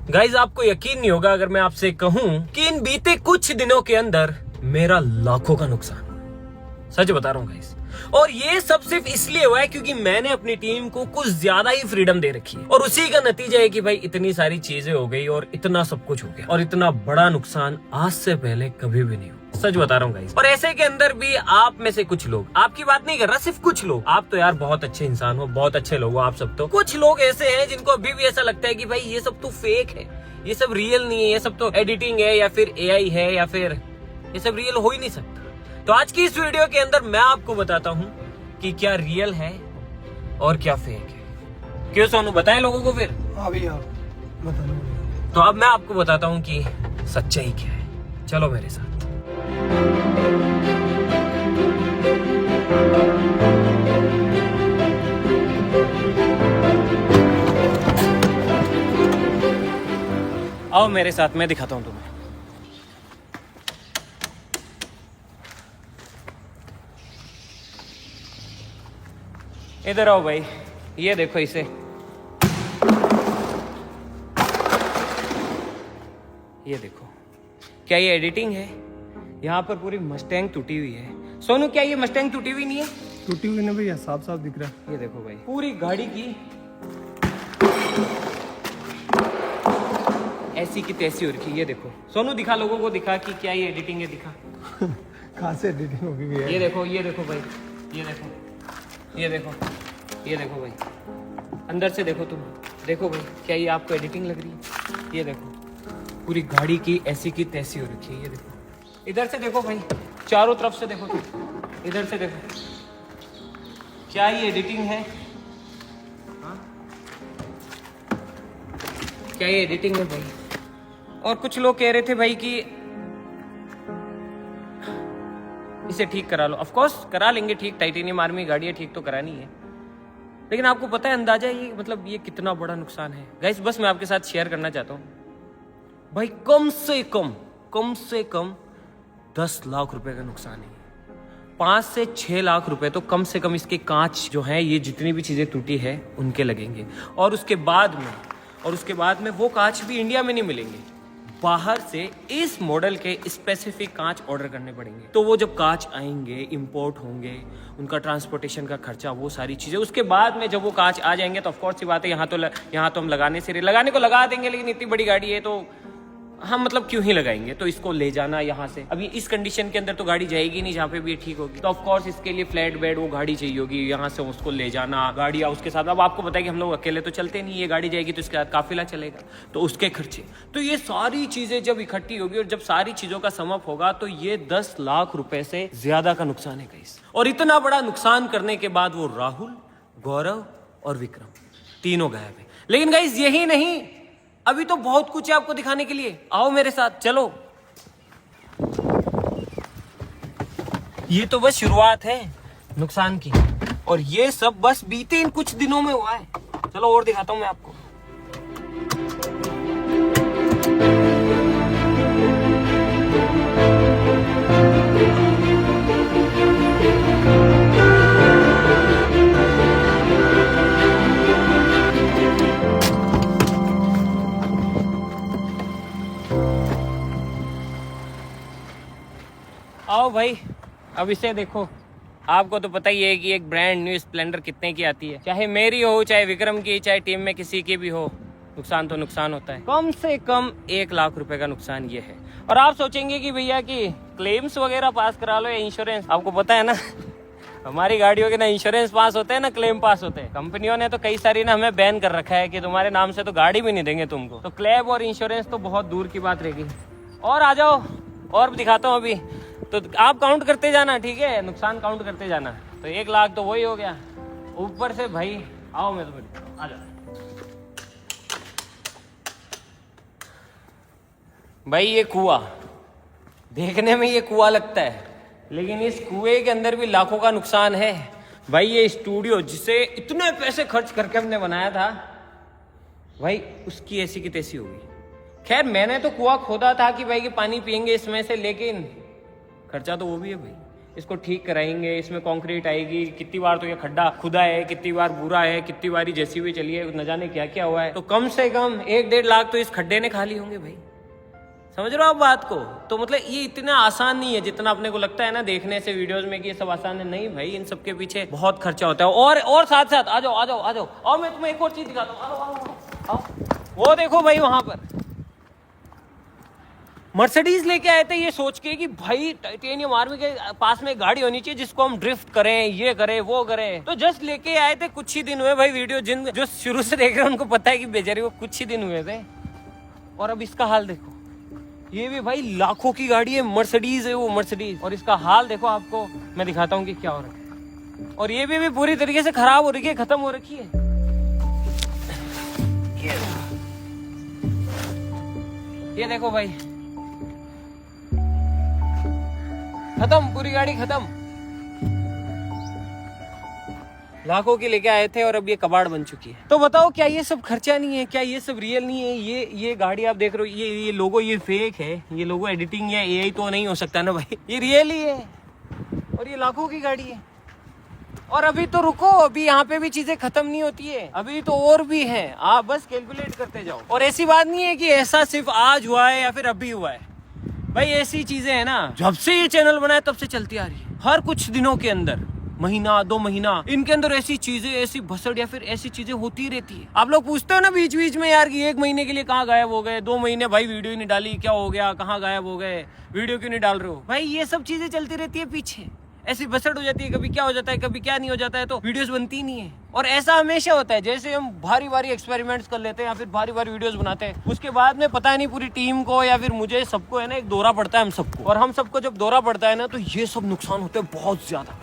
Guys आपको यकीन नहीं होगा अगर मैं आपसे कहूं कि इन बीते कुछ दिनों के अंदर मेरा लाखों का नुकसान, सच बता रहा हूं गाइज। और ये सब सिर्फ इसलिए हुआ है क्योंकि मैंने अपनी टीम को कुछ ज्यादा ही फ्रीडम दे रखी है, और उसी का नतीजा है कि भाई इतनी सारी चीजें हो गई और इतना सब कुछ हो गया, और इतना बड़ा नुकसान आज से पहले कभी भी नहीं हुआ, सच बता रहा हूँ गाइस। और ऐसे के अंदर भी आप में से कुछ लोग, आपकी बात नहीं कर रहा, सिर्फ कुछ लोग, आप तो यार बहुत अच्छे इंसान हो, बहुत अच्छे लोग हो आप सब, तो कुछ लोग ऐसे हैं जिनको अभी भी ऐसा लगता है कि भाई ये सब तो फेक है, ये सब रियल नहीं है, ये सब तो एडिटिंग है या फिर AI है, या फिर ये सब रियल हो ही नहीं सकता। तो आज की इस वीडियो के अंदर मैं आपको बताता हूँ कि क्या रियल है और क्या फेक है। क्यों सोनू, बताएं लोगों को फिर? हाँ भैया बता। तो अब मैं आपको बताता हूँ कि सच्चाई क्या है, चलो मेरे साथ। आओ मेरे साथ, मैं दिखाता हूँ तुम्हें। इधर आओ भाई, ये देखो इसे, ये देखो, क्या ये एडिटिंग है? यहाँ पर पूरी मस्टैंग टूटी हुई है। सोनू क्या ये मस्टैंग टूटी हुई नहीं है? टूटी हुई ना भैया, साफ साफ दिख रहा है। ये देखो भाई, पूरी गाड़ी की ऐसी की तैसी हो रखी है। ये देखो सोनू, दिखा लोगों को, दिखा कि क्या ये एडिटिंग है, दिखा। कहाँ से एडिटिंग होगी भैया? ये देखो, ये देखो भाई, ये देखो, ये देखो, ये देखो भाई, अंदर से देखो तुम, देखो भाई, क्या ये आपको एडिटिंग लग रही है? ये देखो, पूरी गाड़ी की ऐसी की तैसी हो रखी है। ये देखो, इधर से देखो भाई, चारों तरफ से देखो तुम, इधर से देखो, क्या ये एडिटिंग है? हाँ? क्या ये एडिटिंग है भाई? और कुछ लोग कह रहे थे भाई कि इसे ठीक करा लो। ऑफ कोर्स करा लेंगे ठीक, टाइटेनियम आर्मी गाड़ी है, ठीक तो करानी है, लेकिन आपको पता है अंदाजा ये, मतलब ये कितना बड़ा नुकसान है गाइस। बस मैं आपके साथ शेयर करना चाहता हूँ भाई, कम से कम 10 लाख रुपए का नुकसान है। 5 से 6 लाख रुपए तो कम से कम इसके कांच जो है, ये जितनी भी चीजें टूटी है उनके लगेंगे। और उसके बाद में वो कांच भी इंडिया में नहीं मिलेंगे, बाहर से इस मॉडल के स्पेसिफिक कांच ऑर्डर करने पड़ेंगे। तो वो जब कांच आएंगे, इंपोर्ट होंगे, उनका ट्रांसपोर्टेशन का खर्चा, वो सारी चीजें, उसके बाद में जब वो कांच आ जाएंगे तो ऑफ कोर्स सी बात है, यहाँ तो हम लगाने को लगा देंगे, लेकिन इतनी बड़ी गाड़ी है तो हम मतलब क्यों ही लगाएंगे। तो इसको ले जाना यहाँ से, अभी इस कंडीशन के अंदर तो गाड़ी जाएगी नहीं जहाँ पे भी ये ठीक होगी, तो ऑफ कोर्स इसके लिए फ्लैट बेड वो गाड़ी चाहिए होगी, यहाँ से उसको ले जाना, गाड़ी उसके साथ। अब आपको पता है कि हम लोग अकेले तो चलते नहीं, ये गाड़ी जाएगी तो इसके साथ काफिला चलेगा, तो उसके खर्चे, तो ये सारी चीजें जब इकट्ठी होगी और जब सारी चीजों का सम अप होगा तो ये 10 लाख रुपए से ज्यादा का नुकसान है गाइस। और इतना बड़ा नुकसान करने के बाद वो राहुल, गौरव और विक्रम तीनों गायब है। लेकिन गाइस यही नहीं, अभी तो बहुत कुछ है आपको दिखाने के लिए, आओ मेरे साथ चलो। ये तो बस शुरुआत है नुकसान की, और ये सब बस बीते इन कुछ दिनों में हुआ है। चलो और दिखाता हूं मैं आपको। आओ भाई, अब इसे देखो। आपको तो पता ही है कि एक ब्रांड न्यू स्प्लेंडर कितने की आती है, चाहे मेरी हो, चाहे विक्रम की, चाहे टीम में किसी की भी हो, नुकसान तो नुकसान होता है। कम से कम 1 लाख रुपए का नुकसान ये है। और आप सोचेंगे कि भैया कि क्लेम्स वगैरह पास करा लो या इंश्योरेंस, आपको पता है ना हमारी गाड़ियों के ना इंश्योरेंस पास होते हैं ना क्लेम पास होते हैं। कंपनियों ने तो कई सारी ना हमें बैन कर रखा है कि तुम्हारे नाम से तो गाड़ी भी नहीं देंगे तुमको, तो क्लेम और इंश्योरेंस तो बहुत दूर की बात रहेगी। और आ जाओ, और दिखाता हूँ अभी, तो आप काउंट करते जाना, ठीक है, नुकसान काउंट करते जाना। तो 1 लाख तो वही हो गया, ऊपर से भाई आओ मैं तो आ जाओ भाई। ये कुआं देखने में ये कुआं लगता है, लेकिन इस कुएं के अंदर भी लाखों का नुकसान है भाई। ये स्टूडियो जिसे इतने पैसे खर्च करके हमने बनाया था भाई, उसकी ऐसी की तैसी होगी। खैर मैंने तो कुआं खोदा था कि भाई कि पानी पियेंगे इसमें से, लेकिन खर्चा तो वो भी है भाई। इसको ठीक कराएंगे, इसमें कंक्रीट आएगी, कितनी बार तो ये खड्डा खुदा है, कितनी बार बुरा है, कितनी बार जैसी भी चली है, न जाने क्या क्या हुआ है। तो कम से कम 1-1.5 लाख तो इस खड्डे ने खा लिए होंगे भाई। समझ रहे हो आप बात को? तो मतलब ये इतना आसान नहीं है जितना अपने को लगता है ना देखने से वीडियोस में कि ये सब आसान है। नहीं भाई, इन सब के पीछे बहुत खर्चा होता है। और साथ साथ आ जाओ आ जाओ आ जाओ, और मैं तुम्हें एक और चीज दिखाता हूँ। आओ आओ आओ, वो देखो भाई, वहां पर मर्सिडीज लेके आए थे ये सोच के कि भाई टाइटेनियम आर्मी के पास में गाड़ी होनी चाहिए जिसको हम ड्रिफ्ट करें, ये करें वो करें। तो जस्ट लेके आए थे, कुछ ही दिन हुए भाई। वीडियो जिन जो शुरू से देख रहे हैं उनको पता है कि बेचारी वो कुछ ही दिन हुए थे, और अब इसका हाल देखो। ये भी भाई लाखों की गाड़ी है, मर्सिडीज है वो, मर्सिडीज। और इसका हाल देखो, आपको मैं दिखाता हूँ कि क्या हो रहा है। और ये भी पूरी तरीके से खराब हो रही है, खत्म हो रखी है। ये देखो भाई, खत्म, पूरी गाड़ी खत्म। लाखों की लेके आए थे और अब ये कबाड़ बन चुकी है। तो बताओ, क्या ये सब खर्चा नहीं है? क्या ये सब रियल नहीं है? ये गाड़ी आप देख रहे हो, ये लोगो ये फेक है, ये लोगो एडिटिंग या एआई तो नहीं हो सकता ना भाई, ये रियल ही है। और ये लाखों की गाड़ी है। और अभी तो रुको, अभी यहाँ पे भी चीजें खत्म नहीं होती है, अभी तो और भी है। आप बस कैलकुलेट करते जाओ। और ऐसी बात नहीं है कि ऐसा सिर्फ आज हुआ है या फिर अभी हुआ है भाई। ऐसी चीजें है ना, जब से ये चैनल बना है तब से चलती आ रही है। हर कुछ दिनों के अंदर, महीना 2 महीना, इनके अंदर ऐसी चीजें, ऐसी भसड़ या फिर ऐसी चीजें होती रहती है। आप लोग पूछते हो ना बीच बीच में यार कि 1 महीने के लिए कहाँ गायब हो गए, 2 महीने भाई वीडियो ही नहीं डाली, क्या हो गया, कहाँ गायब हो गए, वीडियो क्यों नहीं डाल रहे हो? भाई ये सब चीजें चलती रहती है पीछे, ऐसी भसड़ हो जाती है, कभी क्या हो जाता है, कभी क्या नहीं हो जाता है, तो वीडियोस बनती नहीं है। और ऐसा हमेशा होता है, जैसे हम भारी भारी एक्सपेरिमेंट्स कर लेते हैं या फिर भारी भारी वीडियोस बनाते हैं, उसके बाद में पता नहीं पूरी टीम को या फिर मुझे, सबको है ना एक दौरा पड़ता है, हम सबको। और हम सबको जब दौरा पड़ता है ना, तो ये सब नुकसान होते हैं बहुत ज्यादा।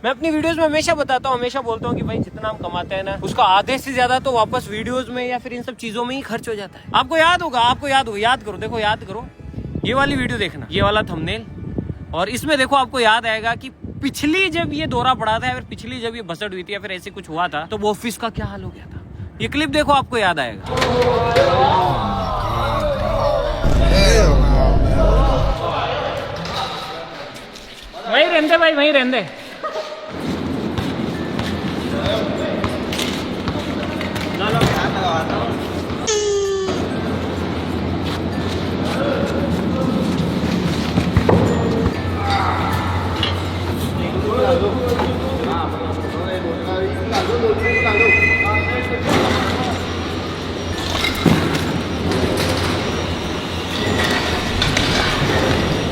मैं अपनी वीडियोस में हमेशा बताता हूँ, हमेशा बोलता हूँ कि भाई जितना हम कमाते हैं ना, उसका आधे से ज्यादा तो वापस वीडियोस में या फिर इन सब चीजों में ही खर्च हो जाता है। आपको याद होगा, याद करो, देखो याद करो, ये वाली वीडियो देखना, ये वाला थंबनेल, और इसमें देखो आपको याद आएगा कि पिछली जब ये दौरा पड़ा था या फिर पिछली जब ये बसड़ हुई थी या फिर ऐसे कुछ हुआ था, तो वो ऑफिस का क्या हाल हो गया था। ये क्लिप देखो, आपको याद आएगा। वहीं रहने भाई, वहीं रहने।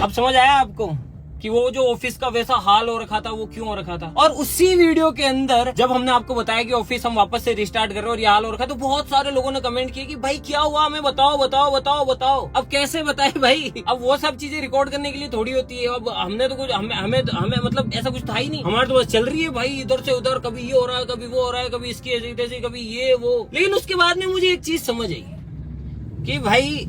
अब समझ आया आपको कि वो जो ऑफिस का वैसा हाल हो रखा था वो क्यों हो रखा था। और उसी वीडियो के अंदर जब हमने आपको बताया कि ऑफिस हम वापस से रिस्टार्ट कर रहे हैं और ये हाल हो रखा, तो बहुत सारे लोगों ने कमेंट किए कि भाई क्या हुआ, हमें बताओ बताओ बताओ बताओ। अब कैसे बताए भाई, अब वो सब चीजें रिकॉर्ड करने के लिए थोड़ी होती है। अब हमने तो कुछ हमें मतलब ऐसा कुछ था ही नहीं, हमारे तो बस चल रही है भाई, इधर से उधर, कभी ये हो रहा है, कभी वो हो रहा है, कभी इसकी ऐसी तैसी, कभी ये वो। लेकिन उसके बाद में मुझे एक चीज समझ आई कि भाई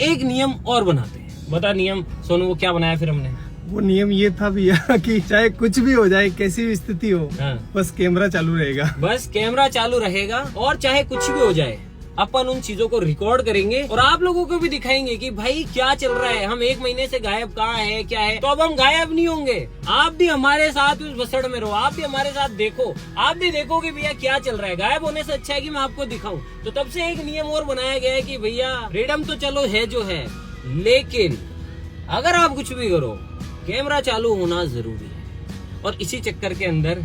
एक नियम और बनाते हैं। बता नियम सोनू, वो क्या बनाया फिर हमने? वो नियम ये था भैया कि चाहे कुछ भी हो जाए, कैसी भी स्थिति हो, बस कैमरा चालू रहेगा। बस कैमरा चालू रहेगा, और चाहे कुछ भी हो जाए अपन उन चीजों को रिकॉर्ड करेंगे और आप लोगों को भी दिखाएंगे कि भाई क्या चल रहा है। हम 1 महीने से गायब कहाँ है, क्या है। तो अब हम गायब नहीं होंगे, आप भी हमारे साथ उस बसड़ में रहो, आप भी हमारे साथ देखो, आप भी देखो कि भैया क्या चल रहा है। गायब होने से अच्छा है कि मैं आपको दिखाऊं। तो तब से एक नियम और बनाया गया है कि भैया फ्रीडम तो चलो है जो है, लेकिन अगर आप कुछ भी करो, कैमरा चालू होना जरूरी है। और इसी चक्कर के अंदर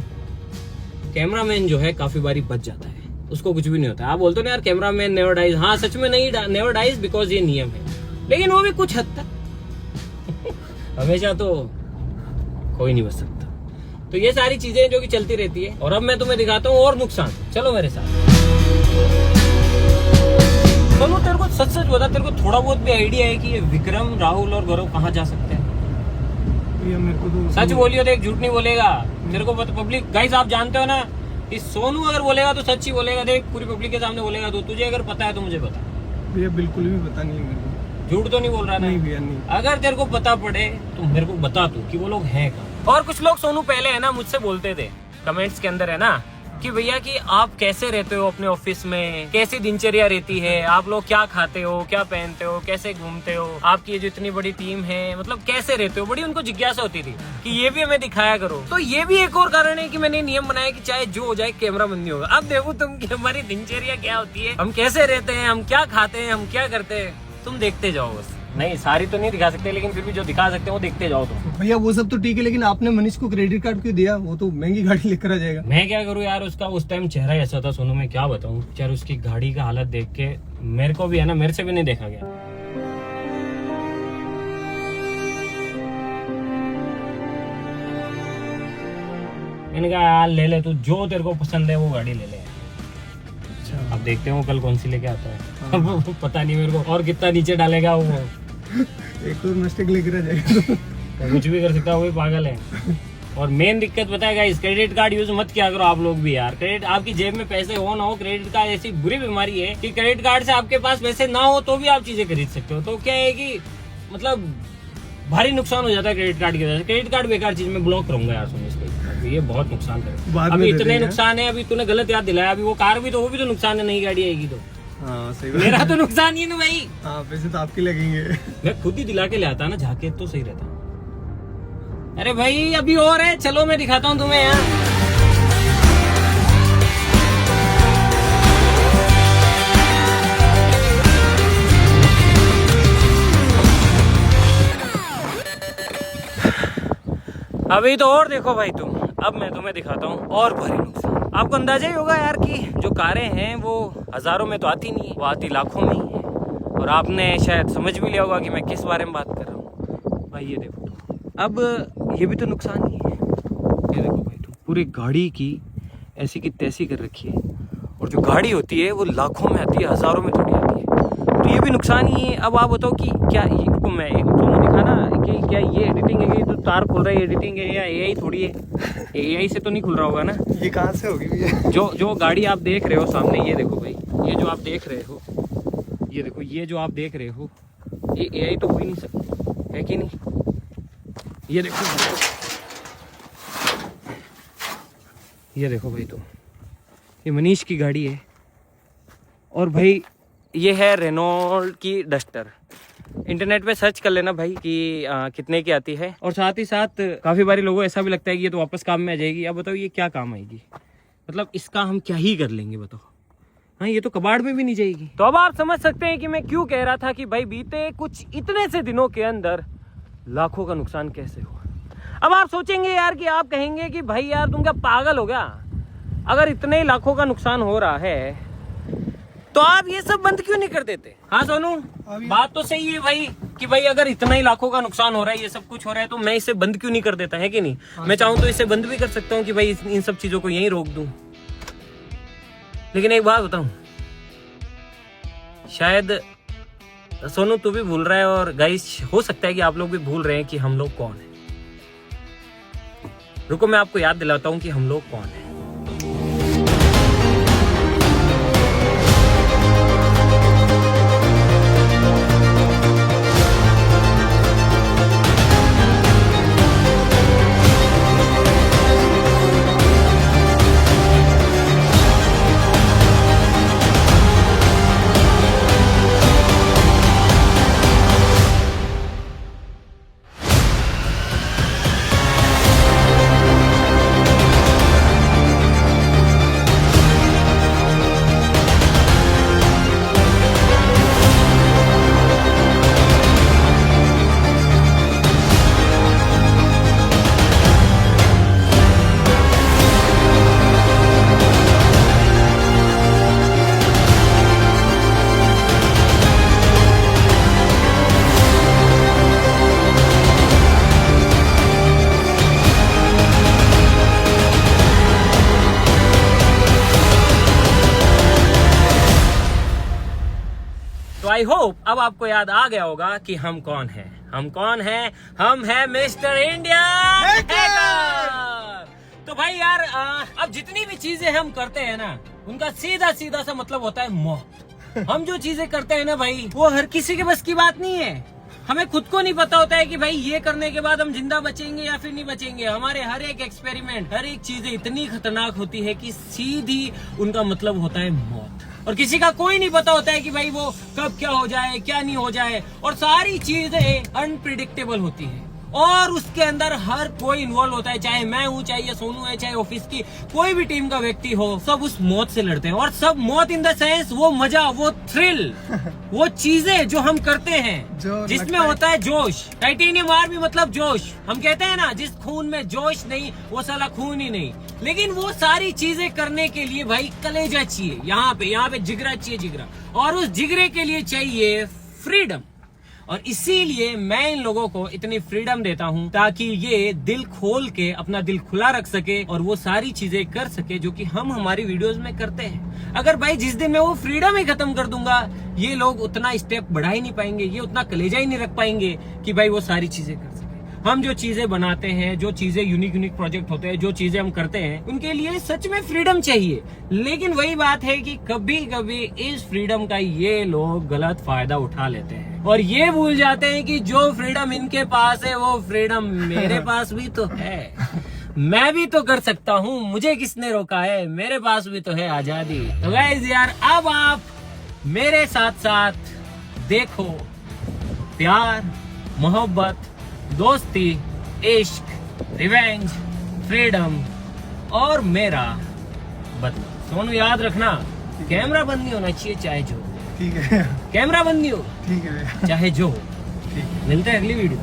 कैमरामैन जो है काफी बारी बच जाता है, उसको कुछ भी नहीं होता। आप बोलते हो ना यार कैमरामैन नेवर डाइज, हाँ सच में नहीं नेवर डाइज, बिकॉज ये नियम है। लेकिन वो भी कुछ हद तक हमेशा तो कोई नहीं बच सकता। तो ये सारी चीजें जो कि चलती रहती है। और अब मैं तुम्हें दिखाता हूँ और नुकसान, चलो मेरे साथ। सोनू तेरे को सच सच बता, तेरे को थोड़ा बहुत भी आइडिया है कि ये विक्रम, राहुल और गौरव कहाँ जा सकते हैं? मेरे को तो सच बोलियो, देख झूठ नहीं बोलेगा। तेरे को पब्लिक गाइस आप जानते हो ना कि सोनू अगर बोलेगा तो सच ही बोलेगा। देख पूरी पब्लिक के सामने बोलेगा। तो तुझे अगर पता है तो मुझे बता। भैया बिल्कुल भी पता नहीं है मेरे को। झूठ तो नहीं बोल रहा ना? नहीं भैया नहीं। अगर तेरे को पता पड़े तो मेरे को बता तू कि वो लोग हैं कहाँ। और कुछ लोग सोनू पहले है ना मुझसे बोलते थे कमेंट्स के अंदर है ना कि भैया कि आप कैसे रहते हो अपने ऑफिस में, कैसी दिनचर्या रहती है, आप लोग क्या खाते हो, क्या पहनते हो, कैसे घूमते हो, आपकी ये जो इतनी बड़ी टीम है मतलब कैसे रहते हो, बड़ी उनको जिज्ञासा होती थी कि ये भी हमें दिखाया करो। तो ये भी एक और कारण है कि मैंने नियम बनाया कि चाहे जो हो जाए कैमरा बंद नहीं होगा। अब देखो तुम कि हमारी दिनचर्या क्या होती है, हम कैसे रहते हैं, हम क्या खाते हैं, हम क्या करते हैं, तुम देखते जाओ बस। नहीं सारी तो नहीं दिखा सकते, लेकिन फिर भी जो दिखा सकते हैं वो देखते जाओ तुम। भैया वो सब तो ठीक है, लेकिन आपने मनीष को क्रेडिट कार्ड क्यों दिया? वो तो महंगी गाड़ी लेकर आ जाएगा। मैं क्या करूँ यार, उसका उस टाइम चेहरा ही ऐसा था सोनू, मैं क्या बताऊँ यार, उसकी गाड़ी का हालत देख के मेरे को भी है ना, मेरे से भी नहीं देखा गया। मैंने कहा यार ले ले तू, जो तेरे को पसंद है वो गाड़ी ले ले। अच्छा अब देखते हैं वो कल कौन सी लेके आता है। अब पता नहीं मेरे को और कितना नीचे डालेगा वो। एक और मिस्टेक लेकर आ जाएगा तो कुछ भी कर सकता है, वो भी पागल है। और मेन दिक्कत पता है गाइस, क्रेडिट कार्ड यूज मत किया करो आप लोग भी यार। क्रेडिट आपकी जेब में पैसे हो ना हो, क्रेडिट कार्ड ऐसी बुरी बीमारी है कि क्रेडिट कार्ड से आपके पास पैसे ना हो तो भी आप चीजें खरीद सकते हो। तो क्या है कि मतलब भारी नुकसान हो जाता है क्रेडिट कार्ड की वजह से। क्रेडिट कार्ड बेकार चीज, में ब्लॉक करूंगा यार सुनो इसको, ये बहुत नुकसान करेगा। अभी इतने नुकसान है, अभी तूने गलत याद दिलाया। अभी वो कार भी तो, वो भी तो नुकसान है, नई गाड़ी आएगी तो। हाँ सही बात। मेरा तो नुकसान ही है ना भाई। हाँ पैसे तो आपके लगेंगे। मैं खुद ही दिला के ले आता ना जाके, तो सही रहता। अरे भाई अभी और है, चलो मैं दिखाता हूँ तुम्हें यार। अभी तो और देखो भाई तुम, अब मैं तुम्हें दिखाता हूँ और भारी नुकसान। आपको अंदाजा ही होगा यार कि जो कारें हैं वो हजारों में तो आती नहीं है, वो आती लाखों में ही है। और आपने शायद समझ भी लिया होगा कि मैं किस बारे में बात कर रहा हूँ। भाई ये देखो, अब ये भी तो नुकसान ही है। ये देखो भाई तुम, पूरी गाड़ी की ऐसी की तैसी कर रखी है, और जो गाड़ी होती है वो लाखों में आती है, हजारों में थोड़ी आती है। तो ये भी नुकसान ही है। अब आप बताओ कि क्या इनको मैं एक दोनों दिखाना कि क्या ये एडिटिंग है, कि तो तार खुल रहा है एडिटिंग है, या एआई थोड़ी है। एआई से तो नहीं खुल रहा होगा ना। ये कहाँ से होगी भैया? जो गाड़ी आप देख रहे हो सामने, ये देखो भाई, ये जो आप देख रहे हो, ये देखो, ये जो आप देख रहे हो, ये एआई तो हो ही नहीं सकता है कि नहीं। ये देखो, ये देखो भाई तुम, ये मनीष की गाड़ी है। और भाई ये है रेनॉल्ट की डस्टर। इंटरनेट पे सर्च कर लेना भाई कि कितने की आती है। और साथ ही साथ काफी बारी लोगों को ऐसा भी लगता है कि ये तो वापस काम में आ जाएगी। अब बताओ ये क्या काम आएगी, मतलब इसका हम क्या ही कर लेंगे बताओ। हाँ ये तो कबाड़ में भी नहीं जाएगी। तो अब आप समझ सकते हैं कि मैं क्यों कह रहा था कि भाई बीते कुछ इतने से दिनों के अंदर लाखों का नुकसान कैसे हुआ। अब आप सोचेंगे यार कि आप कहेंगे कि भाई यार तुम क्या पागल हो गया, अगर इतने लाखों का नुकसान हो रहा है तो आप ये सब बंद क्यों नहीं कर देते। हाँ सोनू, बात तो सही है भाई कि भाई अगर इतना ही लाखों का नुकसान हो रहा है, ये सब कुछ हो रहा है, तो मैं इसे बंद क्यों नहीं कर देता, है कि नहीं। मैं चाहूँ तो इसे बंद भी कर सकता हूँ कि भाई इन सब चीजों को यहीं रोक दूं। लेकिन एक बात बताऊं, शायद सोनू तू भी भूल रहा है, और गाइस हो सकता है कि आप लोग भी भूल रहे हैं कि हम लोग कौन है। रुको मैं आपको याद दिलाता हूं कि हम लोग कौन है। आई होप अब आपको याद आ गया होगा कि हम कौन हैं। हम कौन हैं? हम हैं मिस्टर इंडिया हैकर। तो भाई यार अब जितनी भी चीजें हम करते हैं ना, उनका सीधा सीधा सा मतलब होता है मौत। हम जो चीजें करते हैं ना भाई, वो हर किसी के बस की बात नहीं है। हमें खुद को नहीं पता होता है कि भाई ये करने के बाद हम जिंदा बचेंगे या फिर नहीं बचेंगे। हमारे हर एक एक्सपेरिमेंट, हर एक चीजें इतनी खतरनाक होती है कि सीधी उनका मतलब होता है मौत। और किसी का कोई नहीं पता होता है कि भाई वो कब क्या हो जाए, क्या नहीं हो जाए। और सारी चीजें अनप्रिडिक्टेबल होती है और उसके अंदर हर कोई इन्वॉल्व होता है, चाहे मैं हूँ, चाहे ये सोनू है, चाहे ऑफिस की कोई भी टीम का व्यक्ति हो, सब उस मौत से लड़ते हैं। और सब मौत इन द सेंस वो मजा, वो थ्रिल, वो चीजें जो हम करते हैं जिसमें होता है जोश। टाइटेनियम आर्मी मतलब जोश। हम कहते हैं ना, जिस खून में जोश नहीं वो साला खून ही नहीं। लेकिन वो सारी चीजें करने के लिए भाई कलेजा चाहिए, यहाँ पे जिगरा चाहिए, जिगरा। और उस जिगरे के लिए चाहिए फ्रीडम। और इसीलिए मैं इन लोगों को इतनी फ्रीडम देता हूं ताकि ये दिल खोल के अपना दिल खुला रख सके और वो सारी चीजें कर सके जो कि हम हमारी वीडियोस में करते हैं। अगर भाई जिस दिन मैं वो फ्रीडम ही खत्म कर दूंगा, ये लोग उतना स्टेप बढ़ा ही नहीं पाएंगे, ये उतना कलेजा ही नहीं रख पाएंगे कि भाई वो सारी चीजें कर सके। हम जो चीजें बनाते हैं, जो चीजें यूनिक प्रोजेक्ट होते हैं, जो चीजें हम करते हैं, उनके लिए सच में फ्रीडम चाहिए। लेकिन वही बात है कि कभी कभी इस फ्रीडम का ये लोग गलत फायदा उठा लेते हैं और ये भूल जाते हैं कि जो फ्रीडम इनके पास है वो फ्रीडम मेरे पास भी तो है। मैं भी तो कर सकता हूँ, मुझे किसने रोका है, मेरे पास भी तो है आजादी। तो गाइस यार, अब आप मेरे साथ साथ देखो प्यार, मोहब्बत, दोस्ती, इश्क, रिवेंज, फ्रीडम और मेरा बदला। सोनू याद रखना, कैमरा बंद नहीं होना चाहिए चाहे जो। ठीक है, कैमरा बंद नहीं हो, ठीक है, चाहे जो हो। ठीक है। मिलते हैं अगली वीडियो।